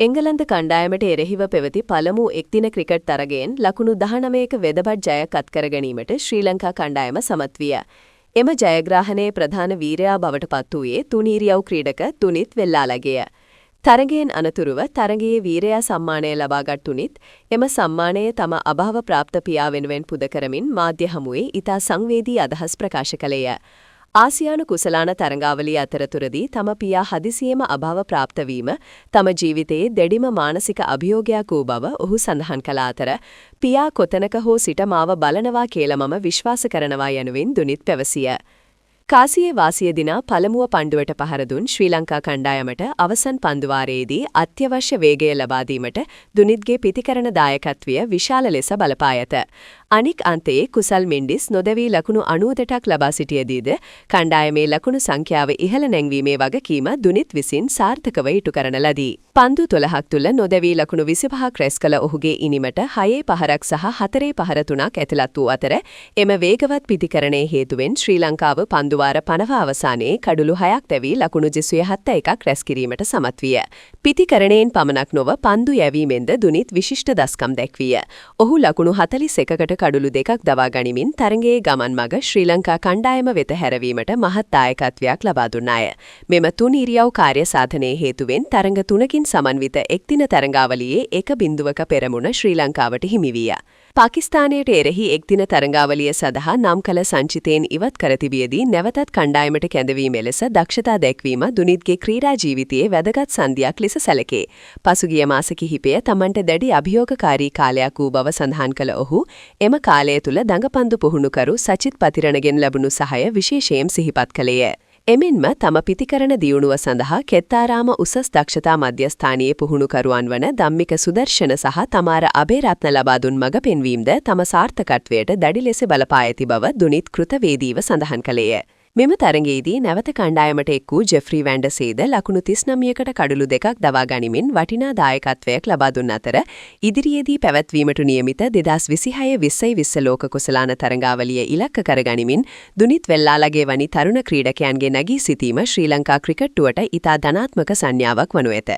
එංගලන්ත කණ්ඩායමට එරෙහිව පැවති පළමු එක්දින ක්‍රිකට් තරගයෙන් ලකුණු 19ක වෙදබඩ් ජයක් අත් කර ගැනීමට ශ්‍රී ලංකා කණ්ඩායම සමත් විය. එම ජයග්‍රහණයේ ප්‍රධාන වීරයා බවට පත් වූයේ තුනීරියව් ක්‍රීඩක තුනිත් වෙල්ලාලගේය. තරගයෙන් අනතුරුව තරගයේ වීරයා සම්මානය ලබාගත් තුනිත් එම සම්මානය තම අභාව ප්‍රාප්ත පියා වෙනුවෙන් පුද කරමින් මාධ්‍ය හමුවේ ඉතා සංවේදී අදහස් ප්‍රකාශ කළේය. ආසියානු කුසලාන තරඟාවලිය අතරතුරදී තම පියා හදිසියේම අභාව ප්‍රාප්ත වීම තම ජීවිතයේ දෙඩිම මානසික අභියෝගයක් වූ බව ඔහු සඳහන් කළ අතර පියා කොතැනක හෝ සිට මාව බලනවා කියලා මම විශ්වාස කරනවා යනුවෙන් දුනිත් පැවසිය. කාසියේ වාසිය දිනා පළමුව පණ්ඩුවට පහර දුන් ශ්‍රී ලංකා කණ්ඩායමට අවසන් පන්දුවාරයේදී අත්‍යවශ්‍ය වේගය ලබා දීමට දුනිත්ගේ පිතිකරණ දායකත්වය විශාල ලෙස බලපා ඇත. අනික් අන්තයේ කුසල් මෙන්ඩිස් නොදැවී ලකුණු 98ක් ලබා සිටියදීද කණ්ඩායමේ ලකුණු සංඛ්‍යාව ඉහළ නැංවීමේ වගකීම දුනිත් විසින් සාර්ථකව ඉටු කරන ලදී. පන්දු 12ක් තුල නොදැවී ලකුණු 25ක් රැස් කළ ඔහුගේ ඉනිමට 6 පහරක් සහ 4 පහර 3ක් ඇතුළත් වූ අතර එම වේගවත් පිතිකරණයේ හේතුවෙන් ශ්‍රී ලංකාව පන්දුවාර 50 අවසානයේ කඩුළු 6ක් දැවී ලකුණු 271ක් රැස් කිරීමට සමත් විය. පිතිකරණයෙන් පමණක් නොව පන්දු යැවීමෙන්ද දුනිත් විශිෂ්ට දස්කම් දැක්විය. ඔහු ලකුණු 41කට කඩුළු 2ක් දවා ගනිමින් තරගයේ ගමන් මග ශ්‍රී ලංකා කණ්ඩායම වෙත හැරවීමට මහත් දායකත්වයක් ලබා දුන්නාය. මෙම තුනීරියව් කාර්ය සාධනයේ හේතුවෙන් තරඟ 3කින් සමන්විත එක්දින තරඟාවලියේ 1.ක පෙරමුණ ශ්‍රී ලංකාවට හිමි විය. පාකිස්තානයට එරෙහි එක්දින තරඟාවලිය සඳහා නම් කළ සංචිතයෙන් ඉවත් කර තිබියදී නැවතත් කණ්ඩායමට කැඳවීම ලෙස දක්ෂතා දැක්වීම දුනිත්ගේ ක්‍රීඩා ජීවිතයේ වැදගත් සංදියක් ලෙස සැලකේ. පසුගිය මාස කිහිපය තමන්ට දැඩි අභියෝගකාරී කාලයක් වූ බව සඳහන් කළ ඔහු එම කාලය තුල දඟපන්දු පුහුණුකරු සචිත් පතිරණගෙන් ලැබුණු සහාය විශේෂයෙන් සිහිපත් කළේය. එමෙන්ම තම පිතිකරණ දියුණුව සඳහා කෙත්තාරාම උසස් දක්ෂතා මධ්‍යස්ථානයේ පුහුණුකරුවන් වන ධම්මික සුදර්ශන සහ තමාර අබේරත්න ලබා දුන් මඟ පෙන්වීමද තම සාර්ථකත්වයට දැඩි ලෙස බලපා ඇති බව දුනිත් කෘතවේදීව සඳහන් කළේය. මෙම තරගයේදී නැවත කණ්ඩායමට එක් වූ ජෙෆ්රි වැන්ඩසේද ලකුණු 39කට කඩුළු 2ක් දවා ගනිමින් වටිනා දායකත්වයක් ලබා දුන් අතර ඉදිරියේදී පැවැත්වීමට නියමිත 2026-20 ලෝක කුසලාන තරඟාවලිය ඉලක්ක කර ගනිමින් දුනිත් වෙල්ලාලගේ වැනි තරුණ ක්‍රීඩකයන්ගේ නැගී සිටීම ශ්‍රී ලංකා ක්‍රිකට්ටුවට ඉතා ධනාත්මක සංඥාවක් වනු ඇත.